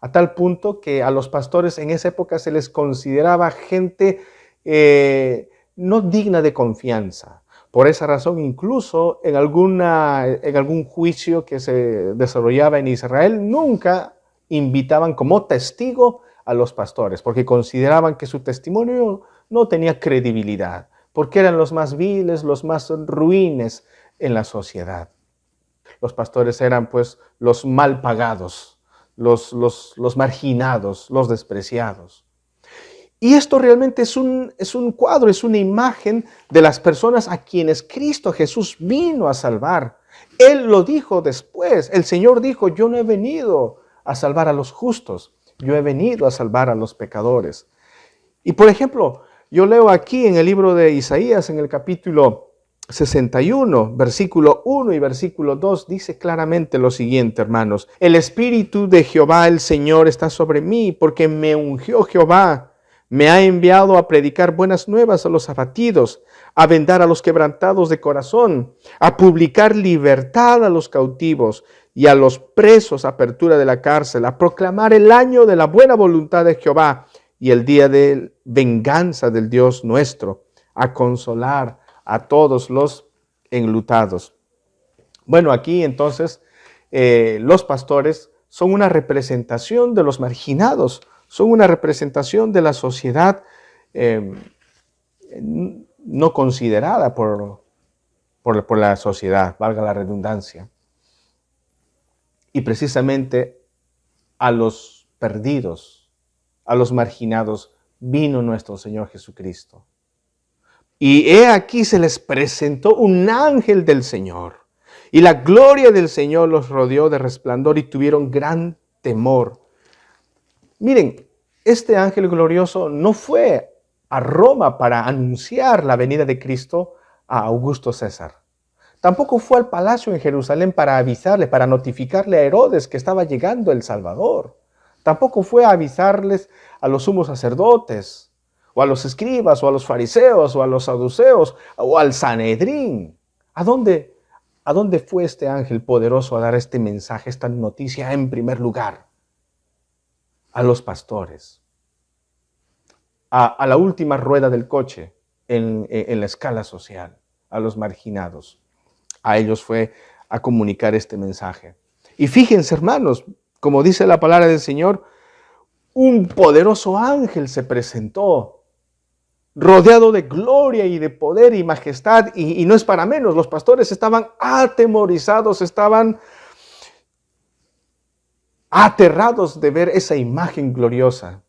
A tal punto que a los pastores en esa época se les consideraba gente no digna de confianza. Por esa razón, incluso en algún juicio que se desarrollaba en Israel, nunca invitaban como testigo a los pastores, porque consideraban que su testimonio no tenía credibilidad, porque eran los más viles, los más ruines en la sociedad. Los pastores eran pues los mal pagados, los marginados, los despreciados. Y esto realmente es un cuadro, es una imagen de las personas a quienes Cristo Jesús vino a salvar. Él lo dijo después. El Señor dijo, yo no he venido a salvar a los justos, yo he venido a salvar a los pecadores. Y por ejemplo, yo leo aquí en el libro de Isaías, en el capítulo 61, versículo 1 y versículo 2, dice claramente lo siguiente, hermanos. El Espíritu de Jehová, el Señor, está sobre mí, porque me ungió Jehová. Me ha enviado a predicar buenas nuevas a los abatidos, a vendar a los quebrantados de corazón, a publicar libertad a los cautivos y a los presos apertura de la cárcel, a proclamar el año de la buena voluntad de Jehová y el día de venganza del Dios nuestro, a consolar a todos los enlutados. Bueno, aquí entonces los pastores son una representación de los marginados, son una representación de la sociedad no considerada por la sociedad, valga la redundancia. Y precisamente a los perdidos, a los marginados, vino nuestro Señor Jesucristo. Y he aquí se les presentó un ángel del Señor, y la gloria del Señor los rodeó de resplandor y tuvieron gran temor. Miren, este ángel glorioso no fue a Roma para anunciar la venida de Cristo a Augusto César. Tampoco fue al palacio en Jerusalén para avisarle, para notificarle a Herodes que estaba llegando el Salvador. Tampoco fue a avisarles a los sumos sacerdotes, o a los escribas, o a los fariseos, o a los saduceos, o al Sanedrín. ¿A dónde fue este ángel poderoso a dar este mensaje, esta noticia en primer lugar? A los pastores, a la última rueda del coche en la escala social, a los marginados. A ellos fue a comunicar este mensaje. Y fíjense, hermanos, como dice la palabra del Señor, un poderoso ángel se presentó, rodeado de gloria y de poder y majestad, y no es para menos, los pastores estaban atemorizados, estaban aterrados de ver esa imagen gloriosa.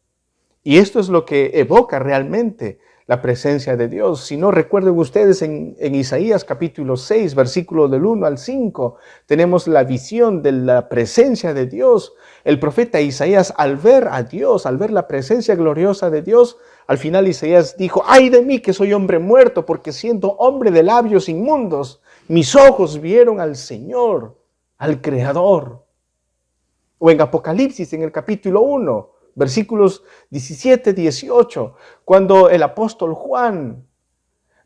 Y esto es lo que evoca realmente la presencia de Dios. Si no recuerden ustedes en Isaías capítulo 6, versículo del 1 al 5, tenemos la visión de la presencia de Dios. El profeta Isaías, al ver a Dios, al ver la presencia gloriosa de Dios, al final Isaías dijo, ¡ay de mí que soy hombre muerto, porque siendo hombre de labios inmundos, mis ojos vieron al Señor, al Creador! O en Apocalipsis, en el capítulo 1, versículos 17, 18, cuando el apóstol Juan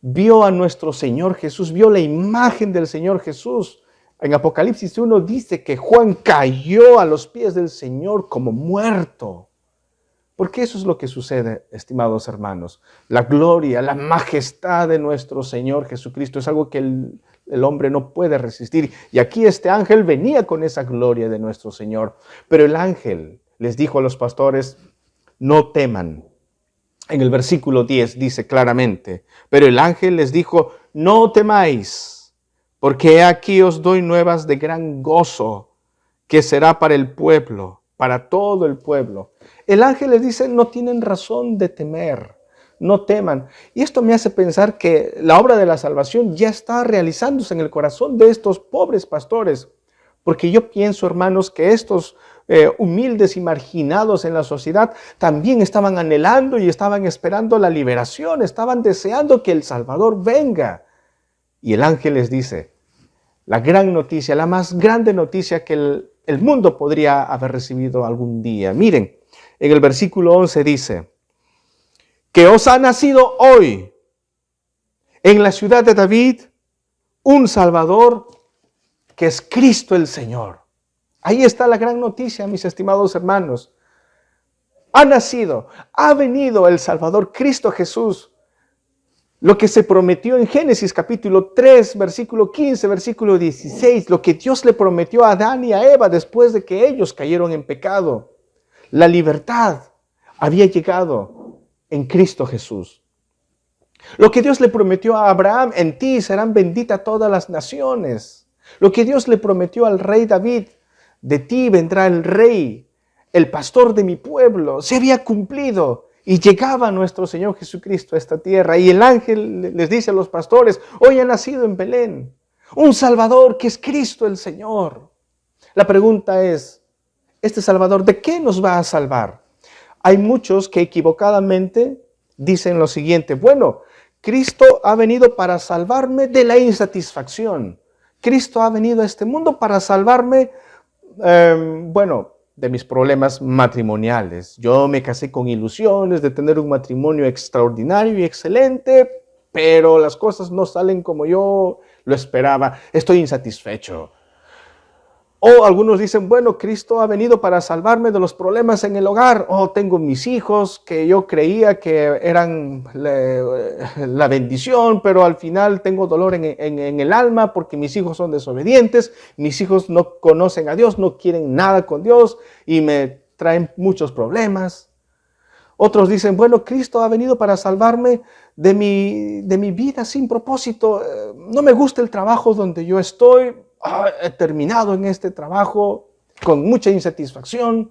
vio a nuestro Señor Jesús, vio la imagen del Señor Jesús. En Apocalipsis 1 dice que Juan cayó a los pies del Señor como muerto. Porque eso es lo que sucede, estimados hermanos. La gloria, la majestad de nuestro Señor Jesucristo es algo que el hombre no puede resistir. Y aquí este ángel venía con esa gloria de nuestro Señor. Pero el ángel les dijo a los pastores, no teman. En el versículo 10 dice claramente, pero el ángel les dijo, no temáis, porque he aquí os doy nuevas de gran gozo, que será para el pueblo, para todo el pueblo. El ángel les dice, no tienen razón de temer, no teman. Y esto me hace pensar que la obra de la salvación ya está realizándose en el corazón de estos pobres pastores. Porque yo pienso, hermanos, que estos humildes y marginados en la sociedad también estaban anhelando y estaban esperando la liberación, estaban deseando que el Salvador venga. Y el ángel les dice, la gran noticia, la más grande noticia que el mundo podría haber recibido algún día. Miren, en el versículo 11 dice, que os ha nacido hoy en la ciudad de David un Salvador que es Cristo el Señor. Ahí está la gran noticia, mis estimados hermanos. Ha nacido, ha venido el Salvador, Cristo Jesús. Lo que se prometió en Génesis capítulo 3, versículo 15, versículo 16, lo que Dios le prometió a Adán y a Eva después de que ellos cayeron en pecado. La libertad había llegado en Cristo Jesús. Lo que Dios le prometió a Abraham, en ti serán benditas todas las naciones. Lo que Dios le prometió al rey David, de ti vendrá el rey, el pastor de mi pueblo, se había cumplido. Y llegaba nuestro Señor Jesucristo a esta tierra. Y el ángel les dice a los pastores, hoy ha nacido en Belén un Salvador que es Cristo el Señor. La pregunta es, ¿este Salvador de qué nos va a salvar? Hay muchos que equivocadamente dicen lo siguiente, bueno, Cristo ha venido para salvarme de la insatisfacción. Cristo ha venido a este mundo para salvarme, de mis problemas matrimoniales. Yo me casé con ilusiones de tener un matrimonio extraordinario y excelente, pero las cosas no salen como yo lo esperaba. Estoy insatisfecho. O algunos dicen, bueno, Cristo ha venido para salvarme de los problemas en el hogar. Tengo mis hijos que yo creía que eran la bendición, pero al final tengo dolor en el alma porque mis hijos son desobedientes, mis hijos no conocen a Dios, no quieren nada con Dios y me traen muchos problemas. Otros dicen, bueno, Cristo ha venido para salvarme de mi vida sin propósito. No me gusta el trabajo donde yo estoy. He terminado en este trabajo con mucha insatisfacción.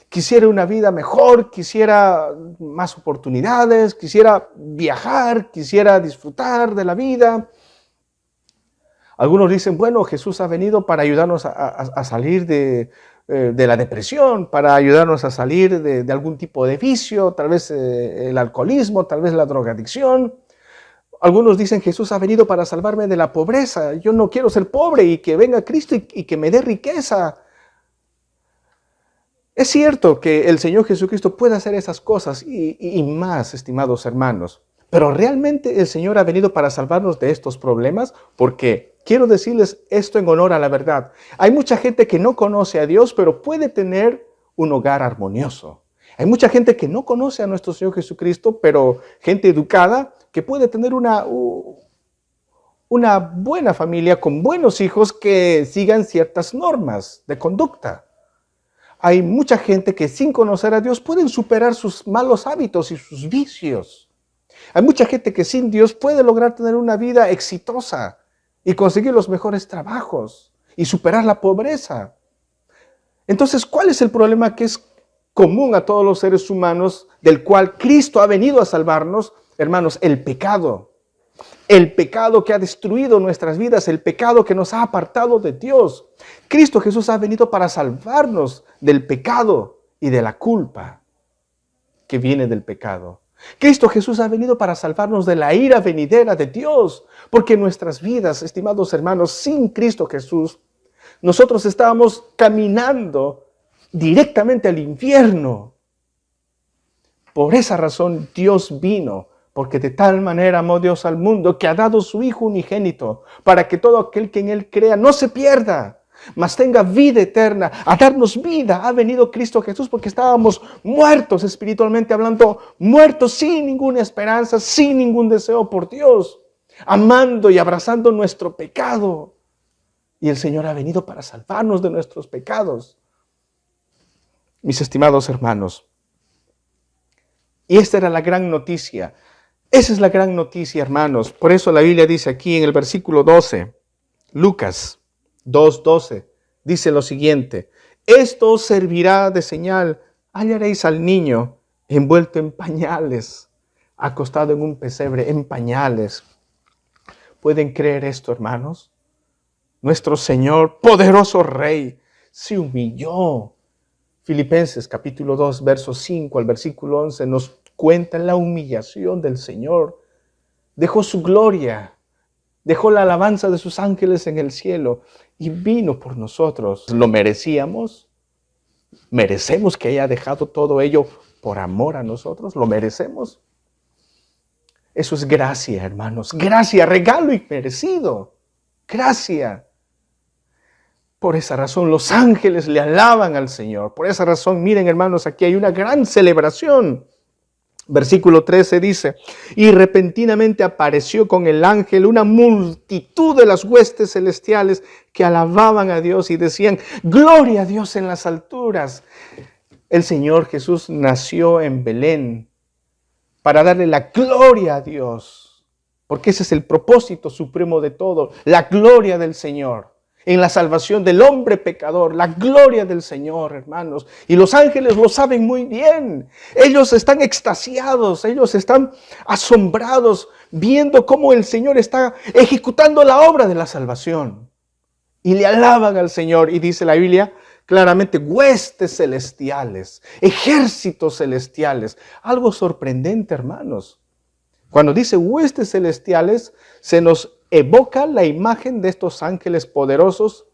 Quisiera una vida mejor, quisiera más oportunidades, quisiera viajar, quisiera disfrutar de la vida. Algunos dicen, bueno, Jesús ha venido para ayudarnos a salir de la depresión, para ayudarnos a salir de algún tipo de vicio, tal vez el alcoholismo, tal vez la drogadicción. Algunos dicen, Jesús ha venido para salvarme de la pobreza. Yo no quiero ser pobre y que venga Cristo y que me dé riqueza. Es cierto que el Señor Jesucristo puede hacer esas cosas y más, estimados hermanos. Pero realmente el Señor ha venido para salvarnos de estos problemas, porque quiero decirles esto en honor a la verdad. Hay mucha gente que no conoce a Dios, pero puede tener un hogar armonioso. Hay mucha gente que no conoce a nuestro Señor Jesucristo, pero gente educada que puede tener una buena familia con buenos hijos que sigan ciertas normas de conducta. Hay mucha gente que sin conocer a Dios pueden superar sus malos hábitos y sus vicios. Hay mucha gente que sin Dios puede lograr tener una vida exitosa y conseguir los mejores trabajos y superar la pobreza. Entonces, ¿cuál es el problema que es común a todos los seres humanos, del cual Cristo ha venido a salvarnos? Hermanos, el pecado que ha destruido nuestras vidas, el pecado que nos ha apartado de Dios. Cristo Jesús ha venido para salvarnos del pecado y de la culpa que viene del pecado. Cristo Jesús ha venido para salvarnos de la ira venidera de Dios, porque nuestras vidas, estimados hermanos, sin Cristo Jesús, nosotros estábamos caminando directamente al infierno. Por esa razón Dios vino, porque de tal manera amó Dios al mundo que ha dado su Hijo unigénito, para que todo aquel que en Él crea no se pierda, mas tenga vida eterna. A darnos vida ha venido Cristo Jesús, porque estábamos muertos espiritualmente hablando, muertos sin ninguna esperanza, sin ningún deseo por Dios, amando y abrazando nuestro pecado. Y el Señor ha venido para salvarnos de nuestros pecados. Mis estimados hermanos, y esta era la gran noticia. Esa es la gran noticia, hermanos. Por eso la Biblia dice aquí en el versículo 12, Lucas 2:12, dice lo siguiente: esto os servirá de señal, hallaréis al niño envuelto en pañales, acostado en un pesebre, en pañales. ¿Pueden creer esto, hermanos? Nuestro Señor, poderoso Rey, se humilló. Filipenses capítulo 2, verso 5 al versículo 11 nos cuenta la humillación del Señor. Dejó su gloria, Dejó la alabanza de sus ángeles en el cielo y vino por nosotros. ¿Lo merecíamos? ¿Merecemos que haya dejado todo ello por amor a nosotros? ¿Lo merecemos? Eso es gracia, hermanos. Gracia, regalo inmerecido. Gracia. Por esa razón los ángeles le alaban al Señor. Por esa razón, miren, hermanos, aquí hay una gran celebración. Versículo 13 dice, y repentinamente apareció con el ángel una multitud de las huestes celestiales que alababan a Dios y decían, gloria a Dios en las alturas. El Señor Jesús nació en Belén para darle la gloria a Dios, porque ese es el propósito supremo de todo, la gloria del Señor. En la salvación del hombre pecador, la gloria del Señor, hermanos. Y los ángeles lo saben muy bien. Ellos están extasiados, ellos están asombrados, viendo cómo el Señor está ejecutando la obra de la salvación. Y le alaban al Señor. Y dice la Biblia claramente, huestes celestiales, ejércitos celestiales. Algo sorprendente, hermanos. Cuando dice huestes celestiales, se nos evoca la imagen de estos ángeles poderosos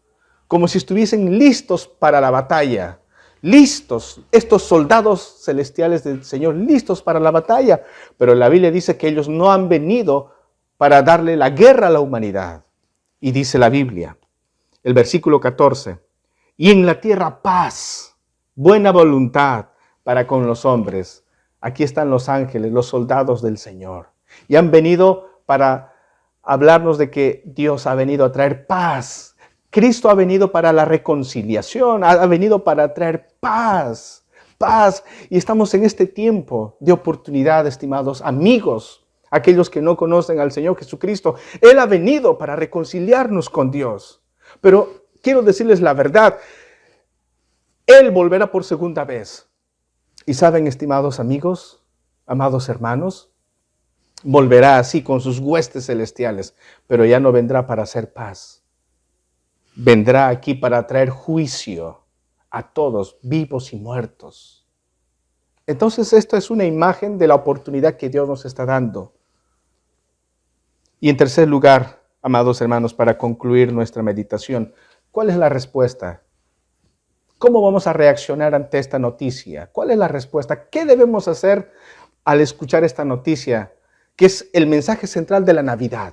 como si estuviesen listos para la batalla. Listos, estos soldados celestiales del Señor, listos para la batalla. Pero la Biblia dice que ellos no han venido para darle la guerra a la humanidad. Y dice la Biblia, el versículo 14, y en la tierra paz, buena voluntad para con los hombres. Aquí están los ángeles, los soldados del Señor. Y han venido para hablarnos de que Dios ha venido a traer paz. Cristo ha venido para la reconciliación, ha venido para traer paz. Paz. Y estamos en este tiempo de oportunidad, estimados amigos, aquellos que no conocen al Señor Jesucristo. Él ha venido para reconciliarnos con Dios. Pero quiero decirles la verdad, Él volverá por segunda vez. Y saben, estimados amigos, amados hermanos, volverá así con sus huestes celestiales, pero ya no vendrá para hacer paz. Vendrá aquí para traer juicio a todos, vivos y muertos. Entonces, esto es una imagen de la oportunidad que Dios nos está dando. Y en tercer lugar, amados hermanos, para concluir nuestra meditación, ¿cuál es la respuesta? ¿Cómo vamos a reaccionar ante esta noticia? ¿Cuál es la respuesta? ¿Qué debemos hacer al escuchar esta noticia, que es el mensaje central de la Navidad?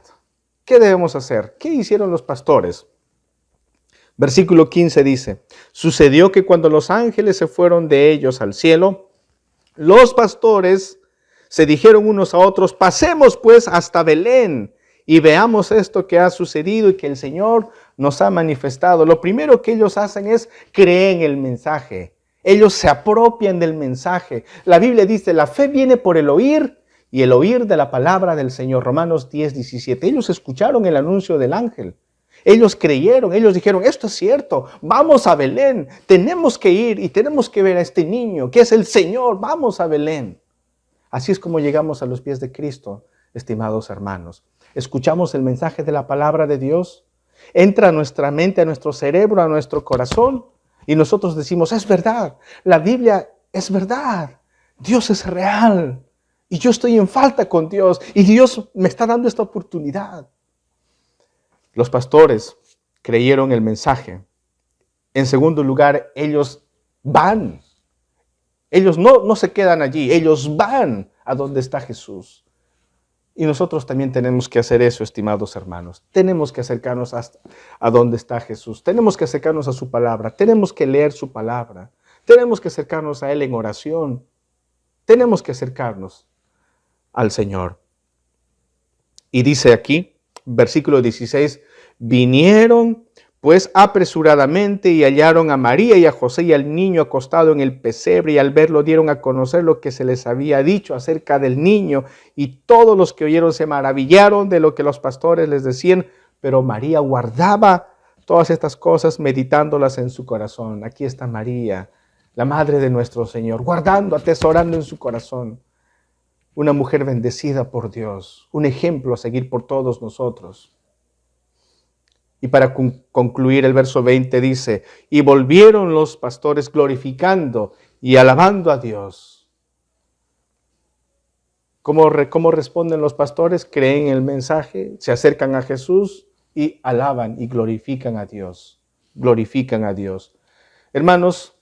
¿Qué debemos hacer? ¿Qué hicieron los pastores? Versículo 15 dice, sucedió que cuando los ángeles se fueron de ellos al cielo, los pastores se dijeron unos a otros, pasemos pues hasta Belén y veamos esto que ha sucedido y que el Señor nos ha manifestado. Lo primero que ellos hacen es creer en el mensaje. Ellos se apropian del mensaje. La Biblia dice, la fe viene por el oír y el oír de la palabra del Señor. Romanos 10:17. Ellos escucharon el anuncio del ángel. Ellos creyeron, ellos dijeron, esto es cierto, vamos a Belén, tenemos que ir y tenemos que ver a este niño, que es el Señor, vamos a Belén. Así es como llegamos a los pies de Cristo, estimados hermanos. Escuchamos el mensaje de la palabra de Dios, entra a nuestra mente, a nuestro cerebro, a nuestro corazón, y nosotros decimos, es verdad, la Biblia es verdad, Dios es real, y yo estoy en falta con Dios, y Dios me está dando esta oportunidad. Los pastores creyeron el mensaje. En segundo lugar, ellos van. Ellos no se quedan allí, ellos van a donde está Jesús. Y nosotros también tenemos que hacer eso, estimados hermanos. Tenemos que acercarnos a donde está Jesús. Tenemos que acercarnos a su palabra. Tenemos que leer su palabra. Tenemos que acercarnos a Él en oración. Tenemos que acercarnos al Señor. Y dice aquí, versículo 16, vinieron pues apresuradamente y hallaron a María y a José y al niño acostado en el pesebre, y al verlo dieron a conocer lo que se les había dicho acerca del niño, y todos los que oyeron se maravillaron de lo que los pastores les decían, pero María guardaba todas estas cosas meditándolas en su corazón. Aquí está María, la madre de nuestro Señor, guardando, atesorando en su corazón. Una mujer bendecida por Dios, un ejemplo a seguir por todos nosotros. Y para concluir, el verso 20 dice, y volvieron los pastores glorificando y alabando a Dios. ¿Cómo responden los pastores? Creen el mensaje, se acercan a Jesús y alaban y glorifican a Dios. Glorifican a Dios. Hermanos,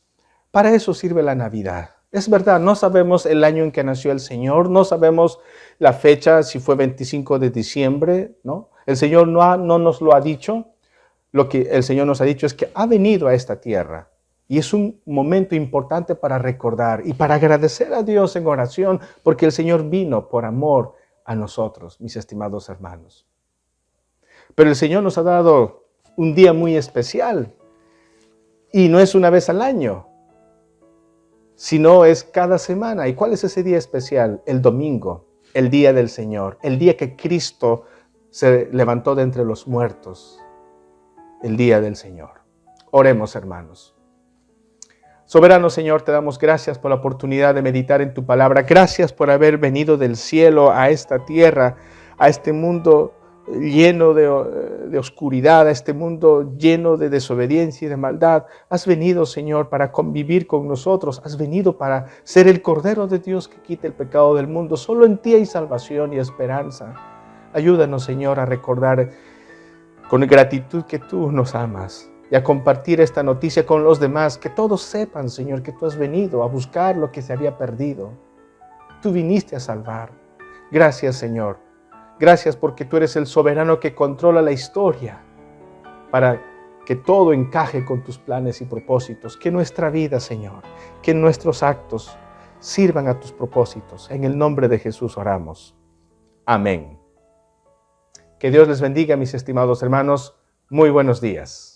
para eso sirve la Navidad. Es verdad, no sabemos el año en que nació el Señor, no sabemos la fecha, si fue 25 de diciembre, ¿no? El Señor no nos lo ha dicho. Lo que el Señor nos ha dicho es que ha venido a esta tierra. Y es un momento importante para recordar y para agradecer a Dios en oración, porque el Señor vino por amor a nosotros, mis estimados hermanos. Pero el Señor nos ha dado un día muy especial. Y no es una vez al año, sino es cada semana. ¿Y cuál es ese día especial? El domingo, el día del Señor, el día que Cristo se levantó de entre los muertos, el día del Señor. Oremos, hermanos. Soberano Señor, te damos gracias por la oportunidad de meditar en tu palabra. Gracias por haber venido del cielo a esta tierra, a este mundo lleno de oscuridad, a este mundo lleno de desobediencia y de maldad. Has venido, Señor, para convivir con nosotros. Has venido para ser el Cordero de Dios que quita el pecado del mundo. Solo en ti hay salvación y esperanza. Ayúdanos, Señor, a recordar con gratitud que tú nos amas y a compartir esta noticia con los demás, que todos sepan, Señor, que tú has venido a buscar lo que se había perdido. Tú viniste a salvar. Gracias, Señor. Gracias porque tú eres el soberano que controla la historia para que todo encaje con tus planes y propósitos. Que nuestra vida, Señor, que nuestros actos sirvan a tus propósitos. En el nombre de Jesús oramos. Amén. Que Dios les bendiga, mis estimados hermanos. Muy buenos días.